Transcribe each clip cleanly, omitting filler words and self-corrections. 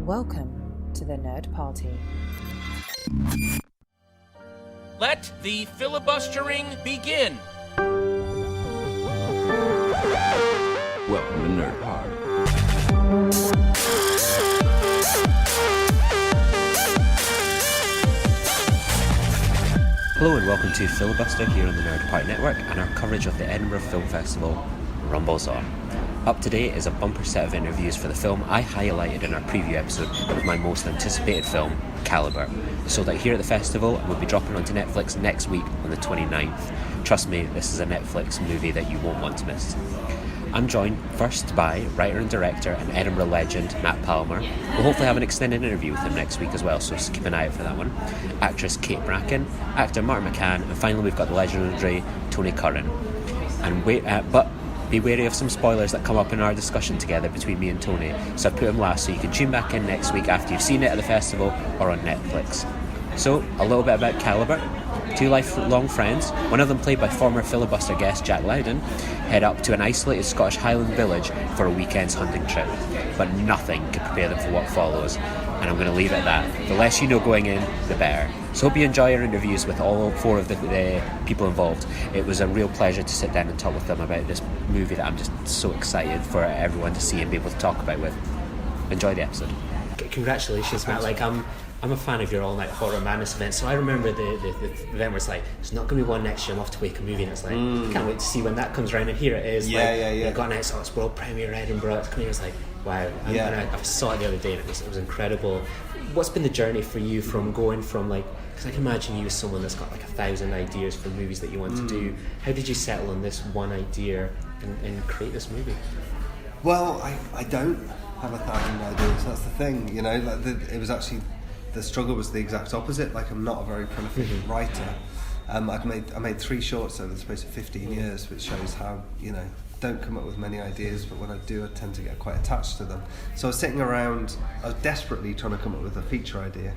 Welcome to the Nerd Party. Let the filibustering begin. Welcome to Nerd Party. Hello and welcome to Filibuster here on the Nerd Party Network, and our coverage of the Edinburgh Film Festival rumbles on. Up to date is a bumper set of interviews for the film I highlighted in our preview episode of my most anticipated film, Calibre. It's sold out here at the festival and will be dropping onto Netflix next week on the 29th. Trust me, this is a Netflix movie that you won't want to miss. I'm joined first by writer and director and Edinburgh legend Matt Palmer. We'll hopefully have an extended interview with him next week as well, so keep an eye out for that one. Actress Kate Bracken, actor Martin Mccann, and finally we've got the legendary Tony Curran. But be wary of some spoilers that come up in our discussion together between me and Tony, so I've put them last so you can tune back in next week after you've seen it at the festival or on Netflix. So, a little bit about Calibre. Two lifelong friends, one of them played by former Filibuster guest Jack Lowden, head up to an isolated Scottish Highland village for a weekend's hunting trip. But nothing can prepare them for what follows, and I'm going to leave it at that. The less you know going in, the better. So hope you enjoy our interviews with all four of the people involved. It was a real pleasure to sit down and talk with them about this movie that I'm just so excited for everyone to see and be able to talk about with. Enjoy the episode. Congratulations, Matt. I'm a fan of your all-night horror madness event, so I remember the event where it's like, there's not going to be one next year, I'm off to make a movie, and it's like, can't wait to see when that comes around, and here it is. I got an out, it's world premiere Edinburgh, it's coming, it's like, wow. And I saw it the other day, and it was incredible. What's been the journey for you from going from, like, because I can imagine you as someone that's got like 1,000 ideas for movies that you want to do. How did you settle on this one idea and create this movie? Well, I don't have 1,000 ideas, that's the thing, you know, like it was actually... The struggle was the exact opposite. Like, I'm not a very prolific writer. I made 3 shorts over the space of 15 years, which shows how, you know, don't come up with many ideas, but when I do, I tend to get quite attached to them. So I was sitting around, I was desperately trying to come up with a feature idea.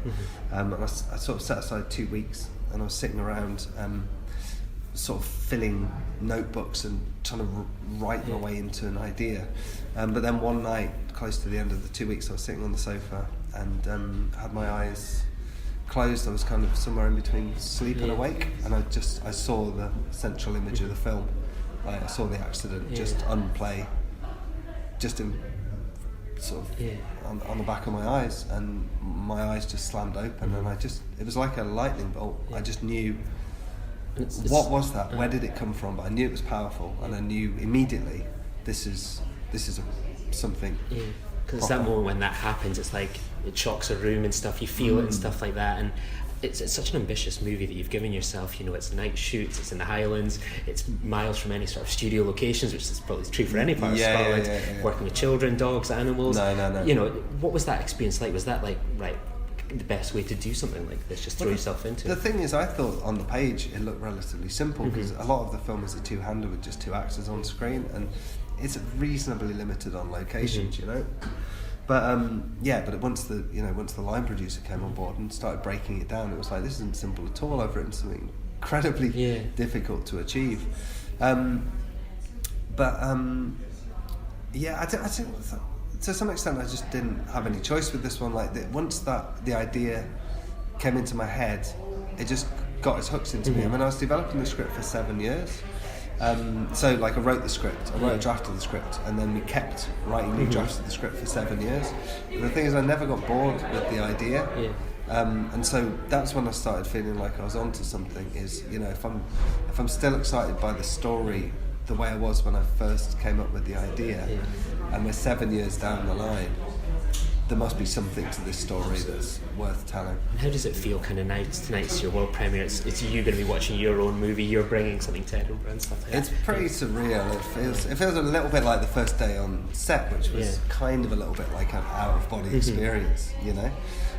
And I sort of set aside 2 weeks, and I was sitting around sort of filling notebooks and trying to write my way into an idea. But then one night, close to the end of the 2 weeks, I was sitting on the sofa and had my eyes closed. I was kind of somewhere in between sleep and awake, and I saw the central image of the film. I saw the accident just unplay, just in sort of on the back of my eyes, and my eyes just slammed open, and it was like a lightning bolt. I just knew what was that? Where did it come from? But I knew it was powerful, and I knew immediately this is something. Because it's that moment when that happens, it's like it shocks a room and stuff, you feel it and stuff like that, and it's such an ambitious movie that you've given yourself. You know, it's night shoots, it's in the Highlands, it's miles from any sort of studio locations, which is probably true for any part of Scotland. Working with children, dogs, animals. No. You know, what was that experience like? Was that like, right, the best way to do something like this, just throw yourself into it? The thing is, I thought on the page it looked relatively simple, because a lot of the film is a two-hander with just 2 actors on screen, and it's reasonably limited on locations, you know. But but once the line producer came on board and started breaking it down, it was like, this isn't simple at all. I've written something incredibly difficult to achieve. I think to some extent I just didn't have any choice with this one. Like, once the idea came into my head, it just got its hooks into me. I mean, I was developing the script for 7 years. So like, I wrote the script, I wrote a draft of the script, and then we kept writing new drafts of the script for 7 years. And the thing is, I never got bored with the idea. And so that's when I started feeling like I was onto something. Is, you know, if I'm still excited by the story the way I was when I first came up with the idea, and we're 7 years down the line, there must be something to this story that's worth telling. And how does it feel kind of now? Tonight's your world premiere, it's you going to be watching your own movie, you're bringing something to Edinburgh and stuff like that. It's pretty surreal. It feels a little bit like the first day on set, which was kind of a little bit like an out-of-body experience, you know?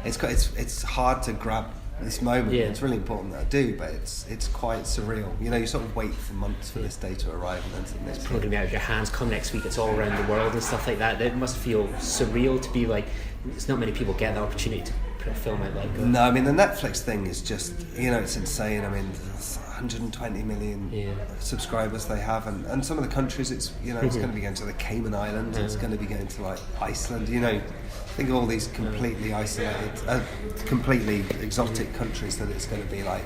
It's hard to grab this moment. It's really important that I do, but it's quite surreal. You know, you sort of wait for months for this day to arrive, and then suddenly it's probably going to be out of your hands come next week. It's all around the world and stuff like that. It must feel surreal to be like, it's not many people get the opportunity to put a film out like that? No, I mean the Netflix thing is just, it's insane. I mean, there's 120 million subscribers they have, and some of the countries it's it's going to be going to the Cayman Islands, it's going to be going to like Iceland. Think of all these completely isolated, completely exotic countries that it's going to be like.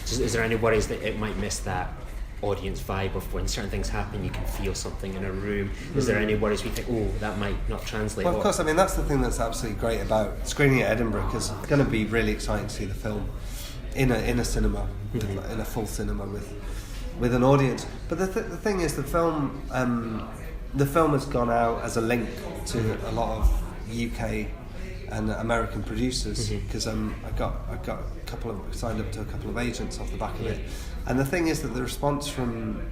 Is there any worries that it might miss that audience vibe of when certain things happen, you can feel something in a room? Is there any worries we think, that might not translate? Well, of course, I mean that's the thing that's absolutely great about screening at Edinburgh, because it's going to be really exciting to see the film in a cinema, in a full cinema with an audience. But the thing is, the film has gone out as a link to a lot of UK and American producers, because I got signed up to a couple of agents off the back of it. And the thing is that the response from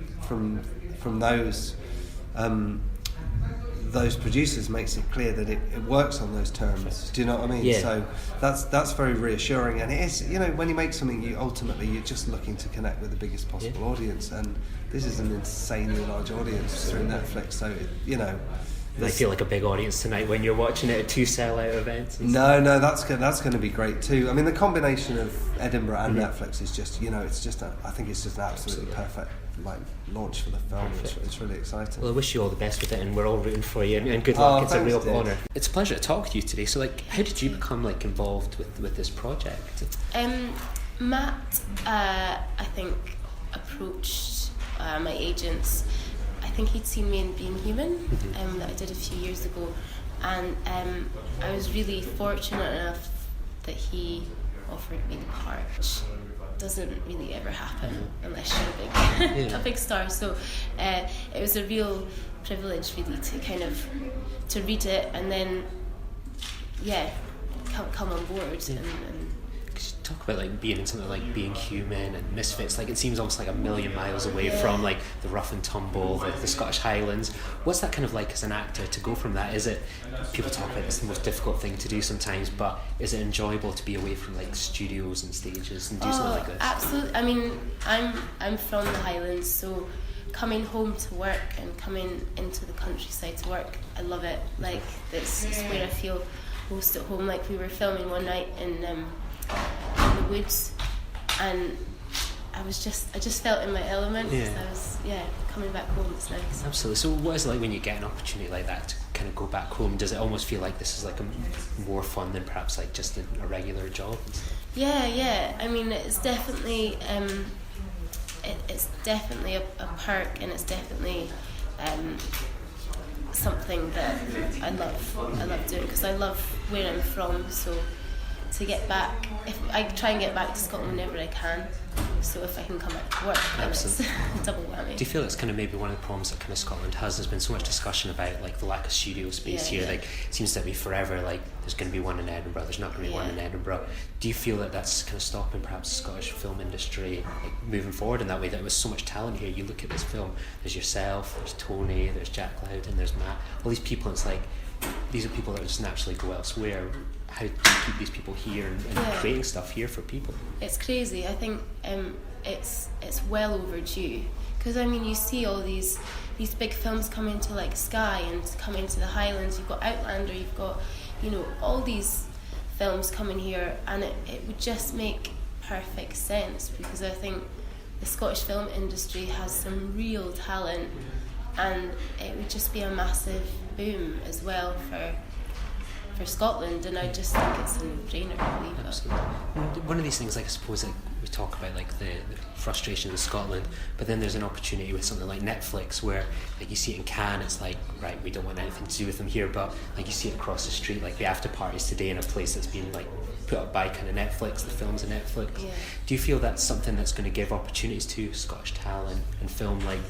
those producers makes it clear that it works on those terms. Do you know what I mean? Yeah. So that's very reassuring. And it is, when you make something, you're just looking to connect with the biggest possible audience. And this is an insanely large audience through Netflix. So I feel like a big audience tonight when you're watching it at 2 sellout events. No, that's going to be great too. I mean, the combination of Edinburgh and Netflix is just, I think it's just an absolutely perfect launch for the film. It's really exciting. Well, I wish you all the best with it, and we're all rooting for you. And good luck. It's a real honour. It's a pleasure to talk to you today. So, how did you become involved with this project? Matt, I think, approached my agents. I think he'd seen me in Being Human, that I did a few years ago, and I was really fortunate enough that he offered me the part, which doesn't really ever happen unless you're a big star. So it was a real privilege, really, to kind of to read it and then come on board and talk about being in something like Being Human and Misfits. It seems almost like a million miles away from the rough and tumble, the Scottish Highlands. What's that kind of like as an actor to go from that? Is it, people talk about it's the most difficult thing to do sometimes, but is it enjoyable to be away from studios and stages and do something like this? Absolutely. I mean, I'm from the Highlands, so coming home to work and coming into the countryside to work, I love it. It's where I feel most at home. We were filming one night in the woods, and I just felt in my element. So I was coming back home. It's nice. Absolutely. So what is it like when you get an opportunity like that to kind of go back home? Does it almost feel like this is a more fun than perhaps just a regular job? Yeah. I mean, it's definitely it's definitely a perk, and it's definitely something that I love doing, because I love where I'm from. So to get back, if I try and get back to Scotland whenever I can, so if I can come back to work, then it's a double whammy. Do you feel it's kind of maybe one of the problems that kind of Scotland has? There's been so much discussion about the lack of studio space here. It seems to be forever there's going to be one in Edinburgh, there's not going to be one in Edinburgh. Do you feel that that's kind of stopping perhaps the Scottish film industry moving forward in that way? That with so much talent here, you look at this film, there's yourself, there's Tony, there's Jack Lowden, there's Matt, all these people, and it's these are people that would just naturally go elsewhere. How do you keep these people here and creating stuff here for people? It's crazy. I think it's well overdue, because I mean, you see all these big films come into Sky and come into the Highlands. You've got Outlander, you've got all these films coming here, and it would just make perfect sense, because I think the Scottish film industry has some real talent, and it would just be a massive boom as well for Scotland, and I just think it's a no-brainer, really. Absolutely. One of these things, I suppose, we talk about the frustration in Scotland, but then there's an opportunity with something like Netflix, where you see it in Cannes, it's right, we don't want anything to do with them here, but you see it across the street, the after parties today in a place that's been put up by kind of Netflix, the films of Netflix. Yeah. Do you feel that's something that's going to give opportunities to Scottish talent and film that?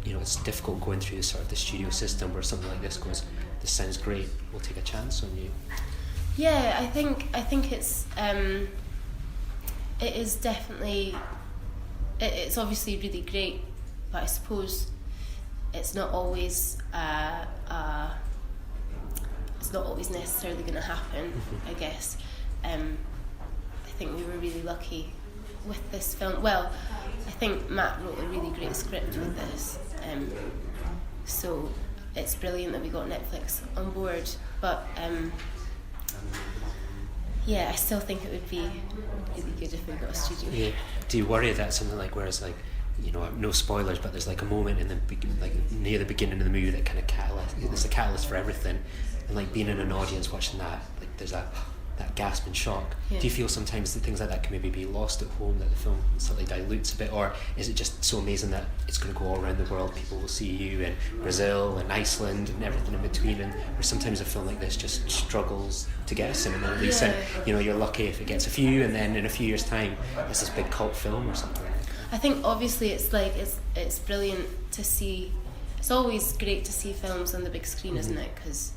It's difficult going through the studio system, where something like this goes, this sounds great, we'll take a chance on you. Yeah, I think it's it is definitely, it's obviously really great, but I suppose it's not always necessarily going to happen. I guess I think we were really lucky with this film. Well, I think Matt wrote a really great script with this, so it's brilliant that we got Netflix on board. But yeah, I still think it would be really good if we got a studio. Yeah. Do you worry that something like, whereas like, you know, no spoilers, but there's like a moment in the like near the beginning of the movie that kind of it's a catalyst for everything, and like being in an audience watching that, like there's that gasp and shock. Yeah. Do you feel sometimes that things like that can maybe be lost at home, that the film slightly dilutes a bit, or is it just so amazing that it's going to go all around the world? People will see you in Brazil and Iceland and everything in between, and where sometimes a film like this just struggles to get a cinema release, and you know, you're lucky if it gets a few, and then in a few years' time it's this big cult film or something. I think obviously it's like it's brilliant to see. It's always great to see films on the big screen, isn't it? Because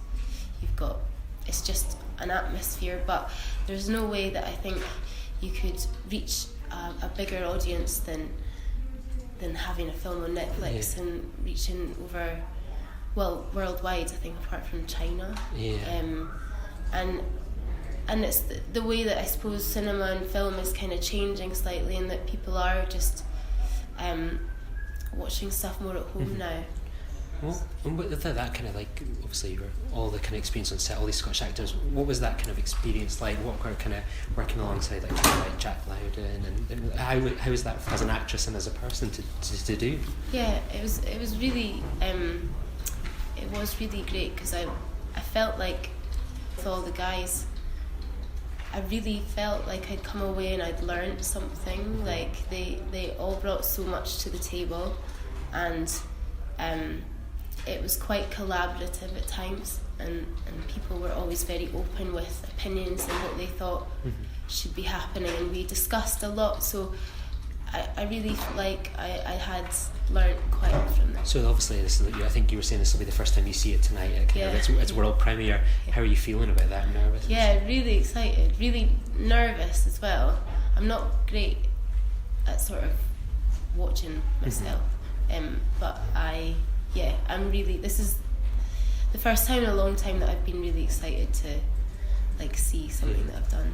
it's just an atmosphere. But there's no way that I think you could reach a bigger audience than having a film on Netflix and reaching over, well, worldwide. I think apart from China. Yeah. And it's the way that I suppose cinema and film is kind of changing slightly, and that people are just watching stuff more at home now. Well, and with that kind of like, obviously you were all the kind of experience on set, all these Scottish actors, what was that kind of experience like? What were kind of working alongside like Jack Lowden, and how was that as an actress and as a person to do? Yeah, it was really great, because I felt like with all the guys, I really felt like I'd come away and I'd learned something. Like they all brought so much to the table, and it was quite collaborative at times, and people were always very open with opinions and what they thought should be happening, and we discussed a lot. So I really feel like I had learned quite a lot from them. So obviously I think you were saying this will be the first time you see it tonight. It's world premiere. Yeah. How are you feeling about that? Nervous? Yeah, really excited, really nervous as well. I'm not great at sort of watching myself, but I'm really, this is the first time in a long time that I've been really excited to like see something that I've done.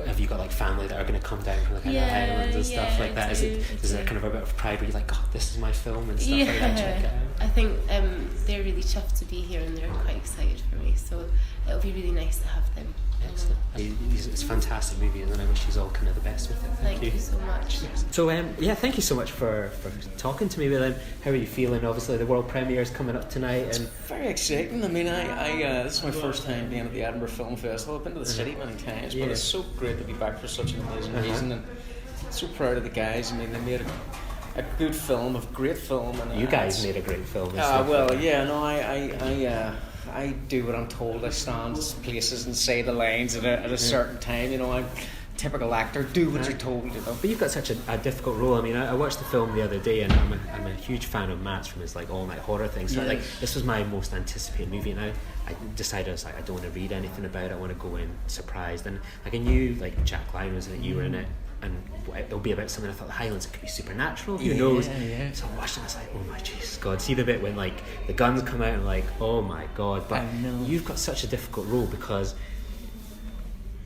Have you got like family that are going to come down from the kind of Highlands and stuff like that? Is there kind of a bit of pride where you're like, God, this is my film and stuff like that? Check it out. I think they're really chuffed to be here, and they're quite excited for me, so it'll be really nice to have them. Excellent. It's a fantastic movie, and I wish you all kind of the best with it. Thank you so much. So thank you so much for talking to me, William. How are you feeling? Obviously the world premiere is coming up tonight. It's very exciting. I mean, I this is my first time being at the Edinburgh Film Festival. I've been to the city many times, but it's so great to be back for such an amazing reason, and so proud of the guys. I mean, they made a good film, a great film. And you guys made a great film. I do what I'm told. I stand at places and say the lines at a certain time. You know, I'm a typical actor. Do what you're told. You know. But you've got such a difficult role. I mean, I watched the film the other day, and I'm a huge fan of Matt's from his like all night horror thing. So like this was my most anticipated movie, and I decided I don't want to read anything about it. I want to go in surprised, and like I knew like Jack Lowden was in it, you were in it. And it'll be about something. I thought the Highlands, it could be supernatural, who knows. So I watched it and I was like, oh my Jesus God. See the bit when like the guns come out and like, oh my God. But you've got such a difficult role, because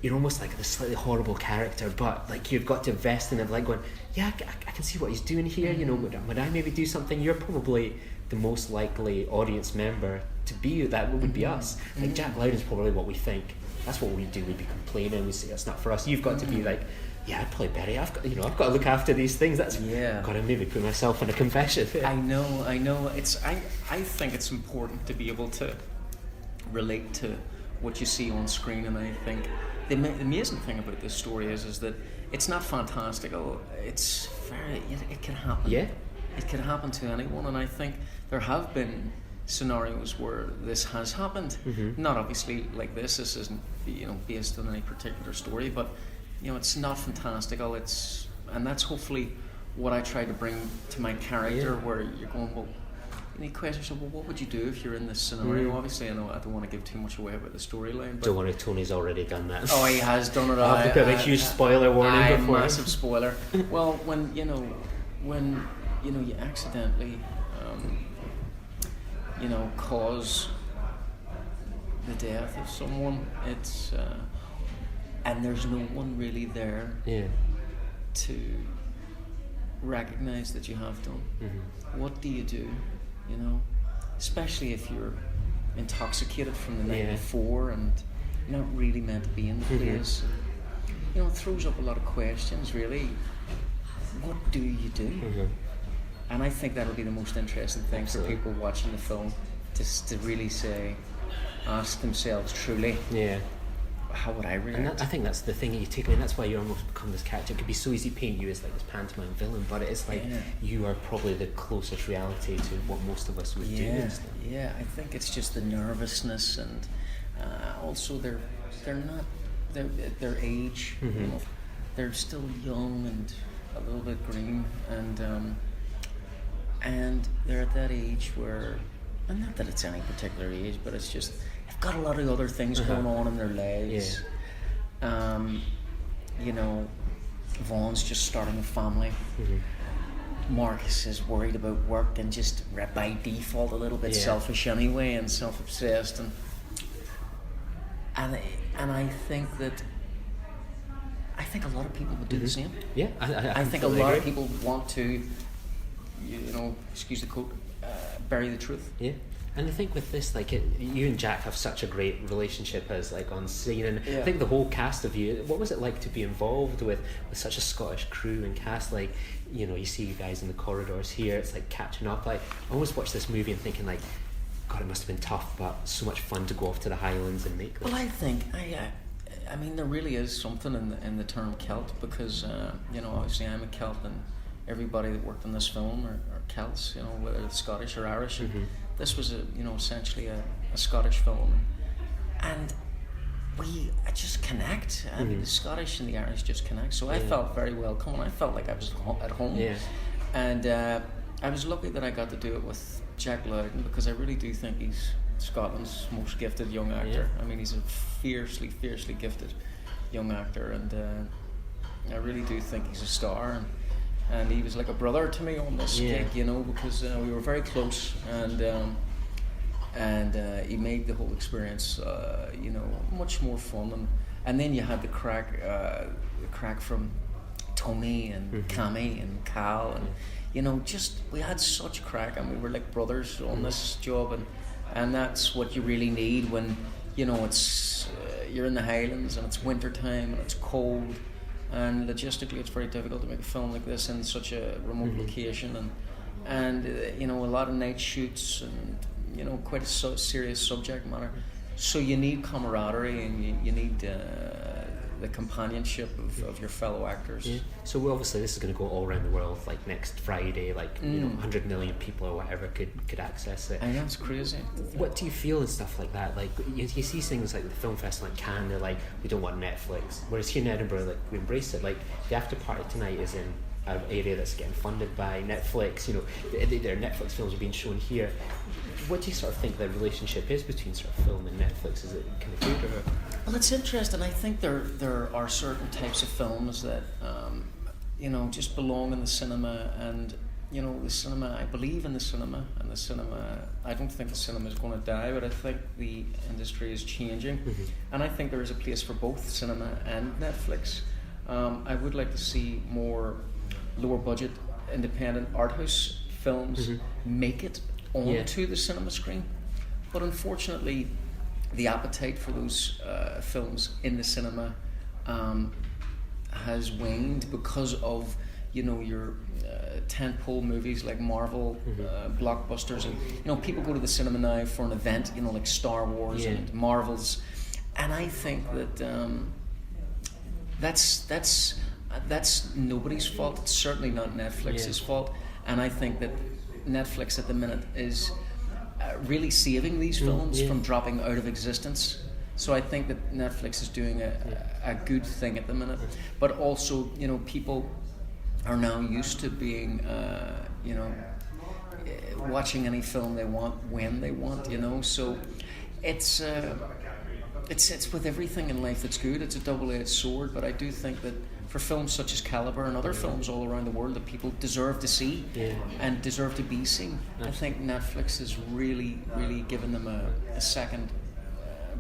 you're almost like this slightly horrible character, but like you've got to invest in it, like going, yeah, I can see what he's doing here, you know, would I maybe do something? You're probably the most likely audience member to be that would be us. Like Jack Lowden's probably what we think. That's what we do. We'd be complaining, we say it's not for us. You've got to be like, yeah, I'd play Betty. I've got to look after these things. I've got to maybe put myself in a confession. I know. I think it's important to be able to relate to what you see on screen, and I think the amazing thing about this story is that it's not fantastical. It's it can happen. Yeah, it can happen to anyone, and I think there have been scenarios where this has happened. Not obviously like this. This isn't based on any particular story, but. It's not fantastical. And that's hopefully what I try to bring to my character. Where you're going, well, you question yourself, well, what would you do if you're in this scenario? Obviously, I know I don't want to give too much away about the storyline. Don't worry, Tony's already done that. Oh, he has done it. I have to put a huge spoiler warning before. Massive spoiler. Well, when you accidentally, cause the death of someone, it's. And there's no one really there to recognise that you have done. What do you do? Especially if you're intoxicated from the night before and you're not really meant to be in the place. you know, it throws up a lot of questions. Really, what do you do? Mm-hmm. And I think that'll be the most interesting thing Absolutely. for people watching the film, just to really ask themselves truly, how would I react? And I think that's the thing you take. I mean, that's why you almost become this character. It could be so easy to paint you as like this pantomime villain, but it's like you are probably the closest reality to what most of us would do. And stuff. Yeah, I think it's just the nervousness, and also their age. Mm-hmm. You know, they're still young and a little bit green, and they're at that age where, and not that it's any particular age, but it's just they've got a lot of other things going on in their lives. You know, Vaughn's just starting a family. Mm-hmm. Marcus is worried about work and just by default a little bit selfish anyway and self-obsessed, and I think that a lot of people would do the same. Yeah, I think a lot of people want to, you know, excuse the quote, bury the truth. Yeah. And I think with this, like, you and Jack have such a great relationship as like on scene, and I think the whole cast of you. What was it like to be involved with such a Scottish crew and cast? Like, you know, you see you guys in the corridors here. It's like catching up. Like, I always watch this movie and thinking like, God, it must have been tough, but so much fun to go off to the Highlands and make this. Well, I think I mean, there really is something in the term Celt, because you know, obviously I'm a Celt, and everybody that worked on this film are Celts, you know, whether it's Scottish or Irish. And this was essentially a Scottish film, and I just connect. I mean, the Scottish and the Irish just connect. So I felt very welcome, and I felt like I was at home. Yeah. And I was lucky that I got to do it with Jack Lowden, because I really do think he's Scotland's most gifted young actor. I mean, he's a fiercely gifted young actor, and I really do think he's a star. And he was like a brother to me on this gig, you know, because we were very close, and he made the whole experience, you know, much more fun. And then you had the crack from Tony and Cammy and Cal, and you know, just we had such crack, and we were like brothers on this job, and that's what you really need when, you know, it's you're in the Highlands and it's winter time and it's cold. And logistically, it's very difficult to make a film like this in such a remote location, and you know, a lot of night shoots, and you know, quite a serious subject matter. So you need camaraderie, and you need the companionship of your fellow actors. Yeah. So obviously, this is going to go all around the world. Like next Friday, like you know, 100 million people or whatever could access it. I know, it's crazy. What do you feel and stuff like that? Like you see things like the film festival in Cannes, they're like, we don't want Netflix. Whereas here in Edinburgh, like we embrace it. Like the after party tonight is in an area that's getting funded by Netflix. You know, their Netflix films are being shown here. What do you sort of think the relationship is between sort of film and Netflix? Is it kind of good or? Well, it's interesting. I think there are certain types of films that you know, just belong in the cinema, and you know, the cinema. I believe in the cinema, and the cinema. I don't think the cinema is going to die, but I think the industry is changing, and I think there is a place for both cinema and Netflix. I would like to see more lower budget, independent art house films make it onto the cinema screen, but unfortunately, the appetite for those films in the cinema has waned because of, you know, your tentpole movies like Marvel blockbusters, and you know, people go to the cinema now for an event, you know, like Star Wars and Marvels, and I think that that's nobody's fault. It's certainly not Netflix's fault, and I think that Netflix at the minute is really saving these films from dropping out of existence. So I think that Netflix is doing a good thing at the minute, but also, you know, people are now used to being, you know, watching any film they want when they want, you know. So it's with everything in life that's good. It's a double-edged sword, but I do think that for films such as Calibre and other films all around the world that people deserve to see and deserve to be seen, I think Netflix has really given them a second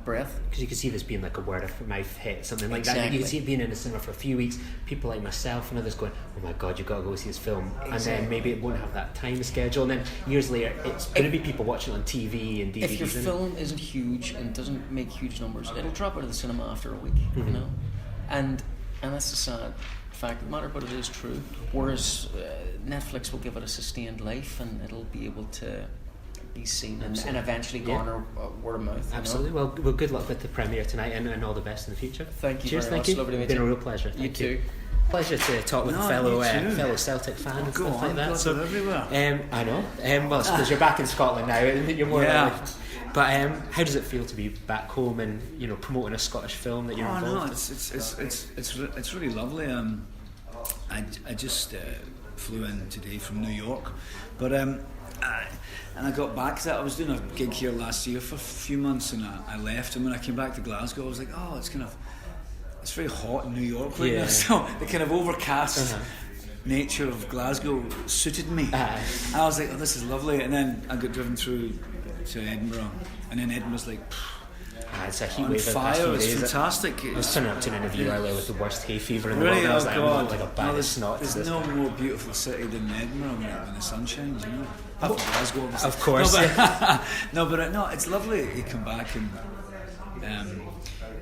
breath. Because you can see this being like a word of mouth hit, something like that. You can see it being in the cinema for a few weeks, people like myself and others going, oh my god, you've got to go see this film, and then maybe it won't have that time schedule, and then years later it's going to be people watching it on TV and DVDs. If your film isn't huge and doesn't make huge numbers, it'll drop out of the cinema after a week, you know. And And that's the sad fact of the matter, but it is true. Whereas Netflix will give it a sustained life, and it'll be able to be seen and eventually garner word of mouth. Absolutely. Well, good luck with the premiere tonight, and all the best in the future. Thank you. Cheers. Very Thank much. you. Lovely to meet It's been you. a real pleasure. Thank You you. too. Pleasure to talk with fellow Celtic fan and Go stuff on, like that. God, So they're everywhere. I know. Well, it's because you're back in Scotland now, and you're more. Yeah. Likely. But how does it feel to be back home and promoting a Scottish film that you're involved in? It's really lovely. I just flew in today from New York, but and I got back. I was doing a gig here last year for a few months, and I left. And when I came back to Glasgow, I was like, oh, it's very hot in New York right now. So the kind of overcast nature of Glasgow suited me. I was like, oh, this is lovely. And then I got driven through to Edinburgh, and then Edinburgh's like, it's a heat on wave. fire. It's fantastic. I was turning up to an interview earlier with the worst hay fever in the Really? world. I was Oh like, God! I'm like a bag of snot. There's no more beautiful city than Edinburgh when the sun shines. Apart from Glasgow, obviously. Of course. No, but it's lovely you come back and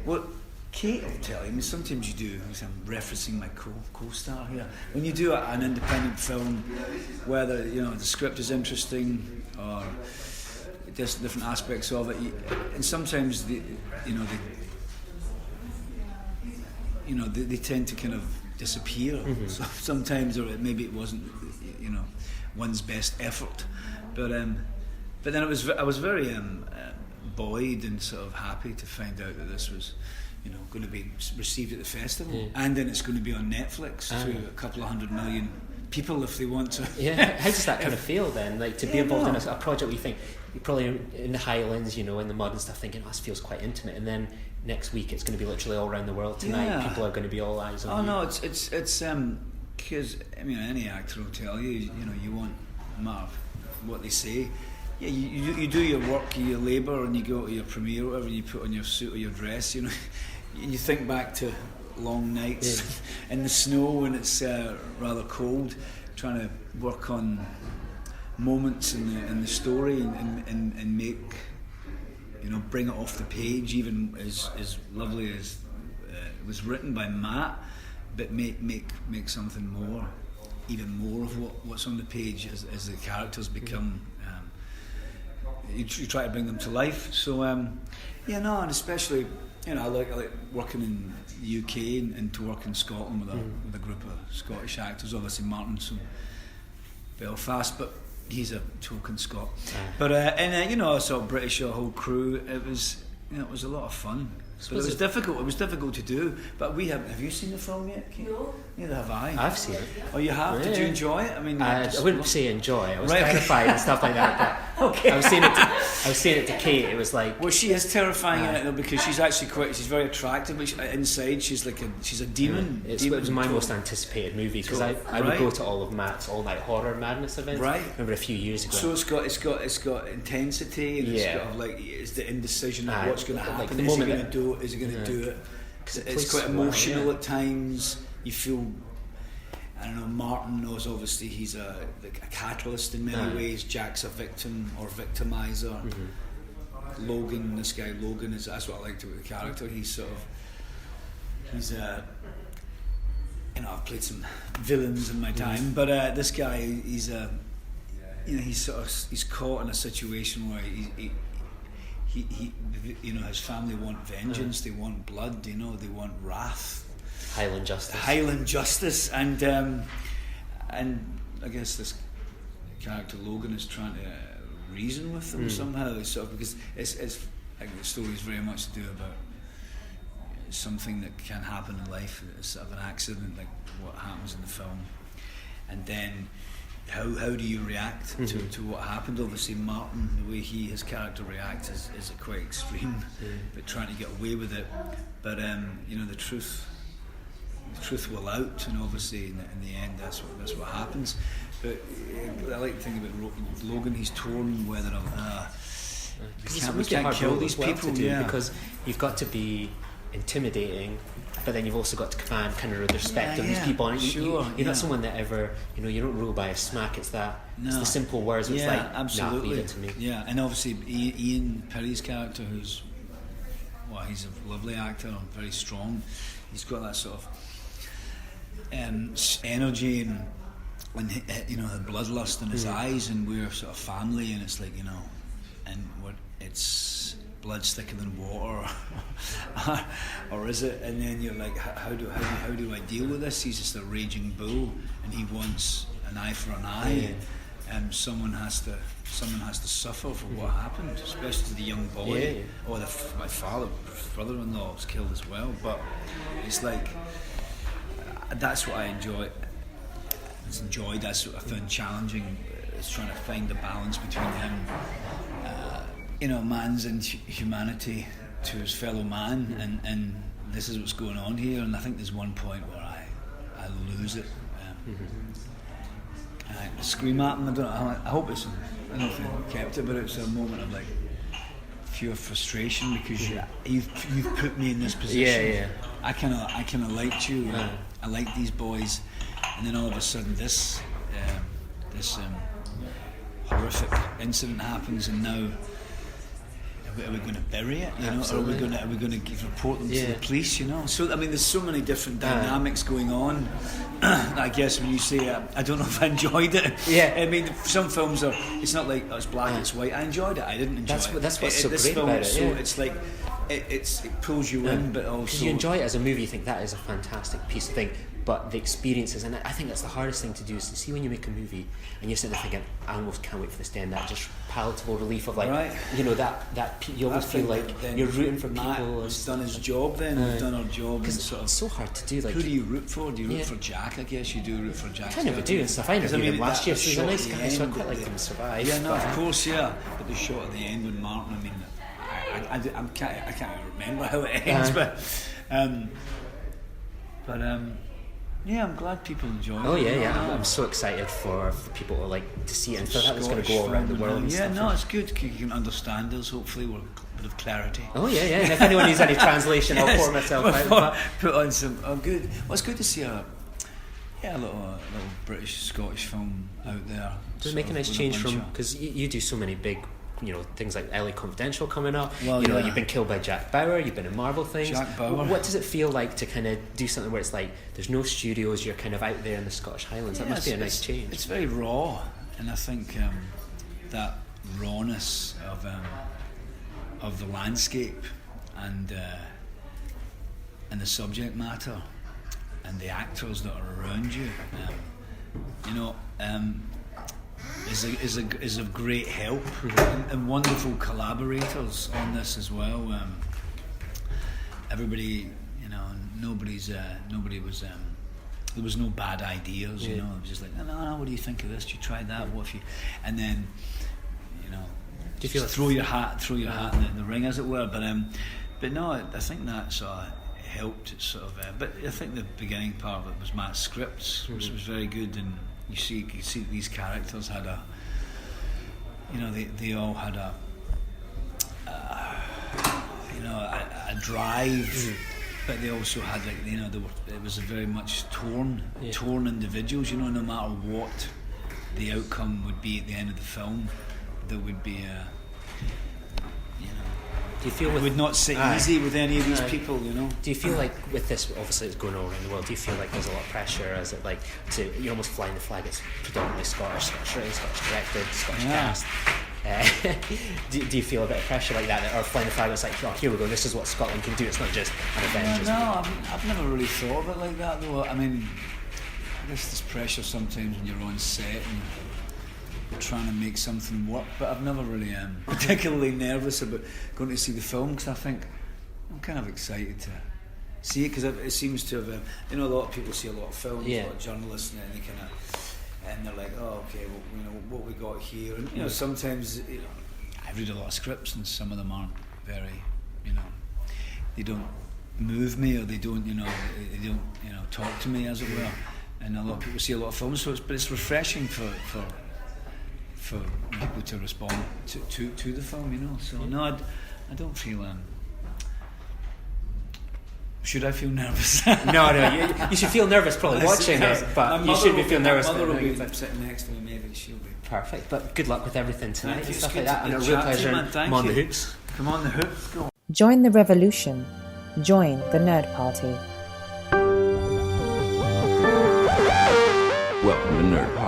well, Kate will tell you. I mean, sometimes you do. I'm referencing my co-star here. When you do an independent film, whether the script is interesting or there's different aspects of it, and sometimes they tend to kind of disappear. Mm-hmm. So sometimes, or maybe it wasn't one's best effort, but then I was very buoyed and sort of happy to find out that this was going to be received at the festival, and then it's going to be on Netflix to a couple of 100 million people if they want to. How does that kind of feel then, like to be involved in a project where you think you're probably in the Highlands, in the mud and stuff, thinking this feels quite intimate, and then next week it's going to be literally all around the world tonight. People are going to be all eyes on you. No, it's because any actor will tell you, you want no matter what they say. Yeah, you do your work, your labour, and you go to your premiere, or whatever, you put on your suit or your dress. You think back to long nights in the snow when it's rather cold, trying to work on moments in the story and make bring it off the page, even as lovely as it was written by Matt, but make something more, even more of what's on the page as the characters become. You try to bring them to life. So and especially I like working in the UK and to work in Scotland with a group of Scottish actors. Obviously Martin's from Belfast, but he's a token Scot. But a sort of British whole crew. It was a lot of fun. But it was difficult. It was difficult to do. But have you seen the film yet, Kate? No. Neither have I. I've seen it. Oh, you have? Yeah. Did you enjoy it? I mean, I wouldn't say enjoy. I was terrified and stuff like that. But okay. I was saying it to Kate. It was like. Well, she is terrifying in it though, because she's actually she's very attractive, but inside she's a demon. It was my most anticipated movie because I would go to all of Matt's all-night horror madness events. Right. I remember a few years ago. So it's got intensity and it's got it's the indecision of what's going to happen. The is he moment going to do it? Is he going to do it? It's quite emotional at times. You feel. I don't know. Martin knows obviously he's a catalyst in many ways. Jack's a victim or victimizer. Mm-hmm. Logan, this guy Logan that's what I liked about the character. He's I've played some villains in my time, but this guy he's he's caught in a situation where he his family want vengeance, they want blood, they want wrath. Highland justice, and I guess this character Logan is trying to reason with them somehow, sort of, because it's like the story is very much to do about something that can happen in life, it's sort of an accident, like what happens in the film, and then how do you react to what happened? Obviously, Martin, the way his character reacts is quite extreme, but trying to get away with it. But the truth will out, and obviously in the end that's what happens. But I like to think about Logan. He's torn whether we can't kill these people because you've got to be intimidating, but then you've also got to command kind of the respect of these people. And you're not someone that ever, you don't rule by a smack. It's it's the simple words. It's like, absolutely. Leave it to me. Yeah, and obviously Ian Perry's character, he's a lovely actor, very strong. He's got that sort of energy and the bloodlust in his eyes, and we're sort of family, and it's like, and it's blood's thicker than water, or is it? And then you're like, how do I deal with this? He's just a raging bull, and he wants an eye for an eye. Someone has to suffer for what happened, especially the young boy. Or my brother-in-law was killed as well. But it's like, that's what I enjoy. That's what I found challenging. Is trying to find the balance between him, man's inhumanity to his fellow man, and this is what's going on here. And I think there's one point where I lose it. I scream at him. I hope it's. I don't know if I kept it, but it's a moment of like pure frustration because you've put me in this position. Yeah. I kind of liked you. I like these boys, and then all of a sudden this horrific incident happens, and now are we going to bury it? Or are we going to report them to the police? So I mean, there's so many different dynamics going on. I guess when you say I don't know if I enjoyed it. I mean, some films are. It's not like it's black, it's white. I enjoyed it. I didn't enjoy it. That's what's so great about it. So it's like it pulls you in, but also because you enjoy it as a movie. You think that is a fantastic piece of thing. But the experiences, and I think that's the hardest thing to do, is to see when you make a movie and you're sitting there thinking, I almost can't wait for this to end. That just palatable relief of like, that you almost feel like you're rooting for people. He's done his job. Then we've done our job. Because it's so hard to do. Like, who do you root for? Do you root for Jack? I guess you do root for Jack. Kind of do and stuff. I interviewed him last year, so he's a nice guy. So I quite like him to survive. Yeah, no, of course, yeah. But the shot at the end with Martin, I mean, I can't remember how it ends, yeah, I'm glad people enjoy it. Oh yeah. I'm so excited for people to like to see it and feel that it's going to go around the world. It's good. You can understand us. Hopefully, with a bit of clarity. Oh yeah. And if anyone needs any translation, I'll pour myself out. Put on some. Oh, good. Well, it's good to see a little British Scottish film out there. Does it make a nice change from because you do so many big. Things like LA Confidential coming up. Well, you've been killed by Jack Bauer. You've been in Marvel things. Jack Bauer. What does it feel like to kind of do something where it's like there's no studios? You're kind of out there in the Scottish Highlands. That must be a nice change. It's very raw, and I think that rawness of the landscape and the subject matter and the actors that are around you, is of great help, and wonderful collaborators on this as well. Everybody, nobody was. There was no bad ideas, It was just like, no. What do you think of this? Do you try that? What if you? And then, do you feel throw your hat in the ring, as it were. But no, I think that sort of helped. Sort of. But I think the beginning part of it was Matt's scripts, which was very good, and. You see these characters had they all had a drive, but they also had it was a very much torn individuals. No matter what the outcome would be at the end of the film, there would be Do you feel it would not sit easy with any of these people, Do you feel like with this, obviously it's going all around the world, do you feel like there's a lot of pressure as it like you're almost flying the flag, it's predominantly Scottish written, Scottish directed, Scottish cast. Do you feel a bit of pressure like that, or flying the flag, it's like, oh, here we go, this is what Scotland can do, it's not just an Avengers movie? I've never really thought of it like that though. I mean, I guess there's pressure sometimes when you're on set and trying to make something work, but I've never really particularly nervous about going to see the film, because I think I'm kind of excited to see it, because it seems to have a lot of people see a lot of films, a lot of journalists, and they kind of, and they're like, oh, okay, well, what we got here, and sometimes I read a lot of scripts and some of them aren't very, they don't move me, or they don't talk to me, as it were, and a lot of people see a lot of films, but it's refreshing for people to respond to the film, So no, I don't feel. Should I feel nervous? No, you should feel nervous probably watching it, but you should be feeling nervous. My mother will be sitting next to me, maybe she'll be. Perfect, but good luck with everything tonight and stuff like that. And a real pleasure. Come on the hoops. Come on the hoops. Go. Join the revolution. Join the Nerd Party. Welcome to Nerd Party.